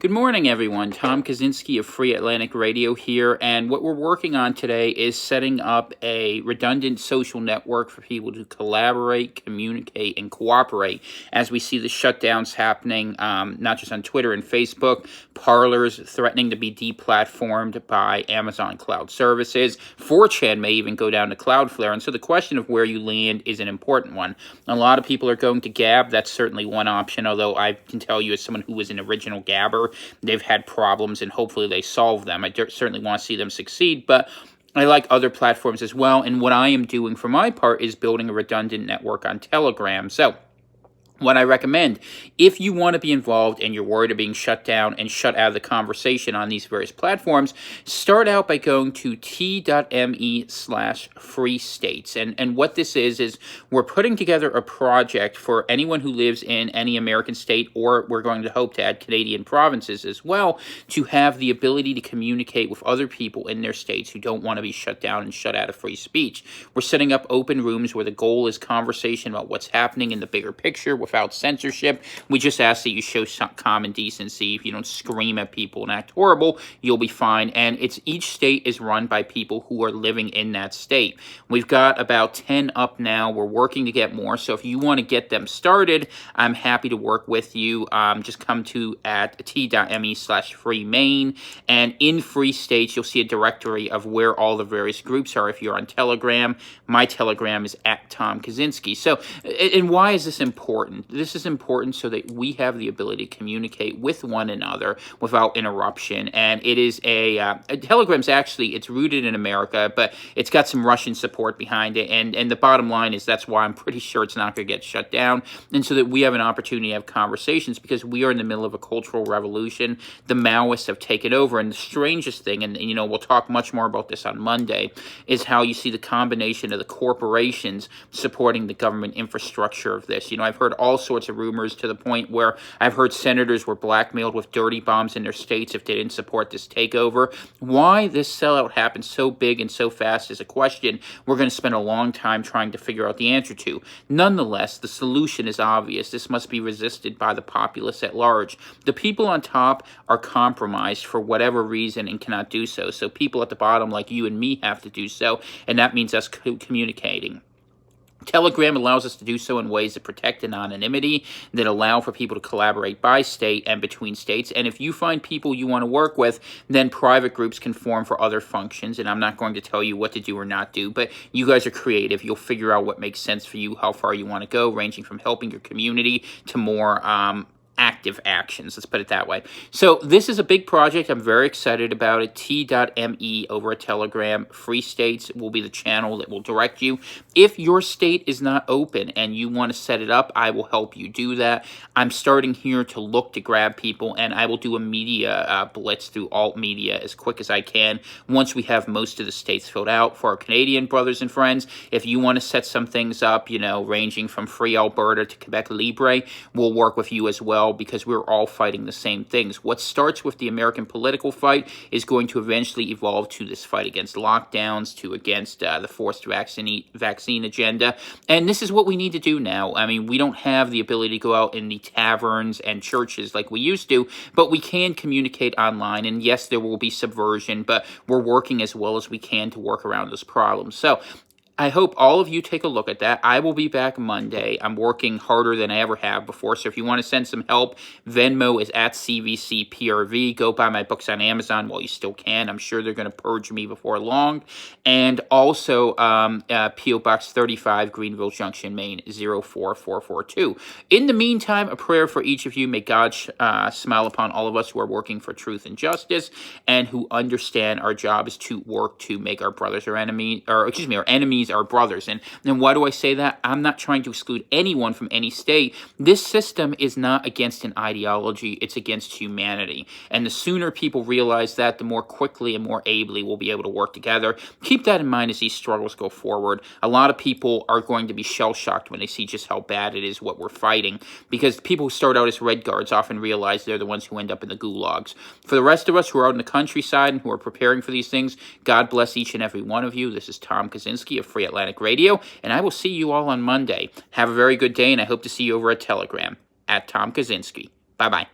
Good morning, everyone. Tom Kaczynski of Free Atlantic Radio here, and what we're working on today is setting up a redundant social network for people to collaborate, communicate, and cooperate as we see the shutdowns happening, not just on Twitter and Facebook, Parlor's threatening to be deplatformed by Amazon Cloud Services. 4chan may even go down to Cloudflare, and so the question of where you land is an important one. A lot of people are going to Gab. That's certainly one option, although I can tell you as someone who was an original Gabber, they've had problems, and hopefully they solve them. I certainly want to see them succeed, but I like other platforms as well, and what I am doing for my part is building a redundant network on Telegram. So what I recommend, if you want to be involved and you're worried of being shut down and shut out of the conversation on these various platforms, start out by going to t.me/free states. And what this is we're putting together a project for anyone who lives in any American state, or we're going to hope to add Canadian provinces as well, to have the ability to communicate with other people in their states who don't want to be shut down and shut out of free speech. We're setting up open rooms where the goal is conversation about what's happening in the bigger picture without censorship. We just ask that you show some common decency. If you don't scream at people and act horrible, you'll be fine. And each state is run by people who are living in that state. We've got about 10 up now. We're working to get more. So if you want to get them started, I'm happy to work with you. Just come to at t.me/free main, and in free states, you'll see a directory of where all the various groups are. If you're on Telegram, my Telegram is at Tom Kaczynski. So, and why is this important? This is important so that we have the ability to communicate with one another without interruption. And it is Telegram's actually, it's rooted in America, but it's got some Russian support behind it. And the bottom line is that's why I'm pretty sure it's not going to get shut down. And so that we have an opportunity to have conversations, because we are in the middle of a cultural revolution. The Maoists have taken over. And the strangest thing, and we'll talk much more about this on Monday, is how you see the combination of the corporations supporting the government infrastructure of this. I've heard all sorts of rumors, to the point where I've heard senators were blackmailed with dirty bombs in their states if they didn't support this takeover. Why this sellout happened so big and so fast is a question we're going to spend a long time trying to figure out the answer to. Nonetheless, the solution is obvious. This must be resisted by the populace at large. The people on top are compromised for whatever reason and cannot do so. So people at the bottom, like you and me, have to do so, and that means us communicating. Telegram allows us to do so in ways that protect anonymity, that allow for people to collaborate by state and between states. And if you find people you want to work with, then private groups can form for other functions. And I'm not going to tell you what to do or not do, but you guys are creative. You'll figure out what makes sense for you, how far you want to go, ranging from helping your community to more active actions, let's put it that way. So this is a big project. I'm very excited about it. T.me over at Telegram. Free states will be the channel that will direct you. If your state is not open and you want to set it up, I will help you do that. I'm starting here to look to grab people, and I will do a media blitz through alt media as quick as I can once we have most of the states filled out. For our Canadian brothers and friends, if you want to set some things up, ranging from Free Alberta to Quebec Libre, we'll work with you as well, because we're all fighting the same things. What starts with the American political fight is going to eventually evolve to this fight against lockdowns, against the forced vaccine agenda. And this is what we need to do now. I mean, we don't have the ability to go out in the taverns and churches like we used to, but we can communicate online. And yes, there will be subversion, but we're working as well as we can to work around those problems. So I hope all of you take a look at that. I will be back Monday. I'm working harder than I ever have before, so if you want to send some help, Venmo is at CVCPRV. Go buy my books on Amazon while you still can. I'm sure they're going to purge me before long. And also, P.O. Box 35, Greenville Junction, Maine, 04442. In the meantime, a prayer for each of you. May God smile upon all of us who are working for truth and justice, and who understand our job is to work to make our brothers our enemies, our enemies are brothers. And why do I say that? I'm not trying to exclude anyone from any state. This system is not against an ideology. It's against humanity. And the sooner people realize that, the more quickly and more ably we'll be able to work together. Keep that in mind as these struggles go forward. A lot of people are going to be shell-shocked when they see just how bad it is what we're fighting, because people who start out as Red Guards often realize they're the ones who end up in the gulags. For the rest of us who are out in the countryside and who are preparing for these things, God bless each and every one of you. This is Tom Kaczynski of Free Atlantic Radio, and I will see you all on Monday. Have a very good day, and I hope to see you over at Telegram, at Tom Kaczynski. Bye-bye.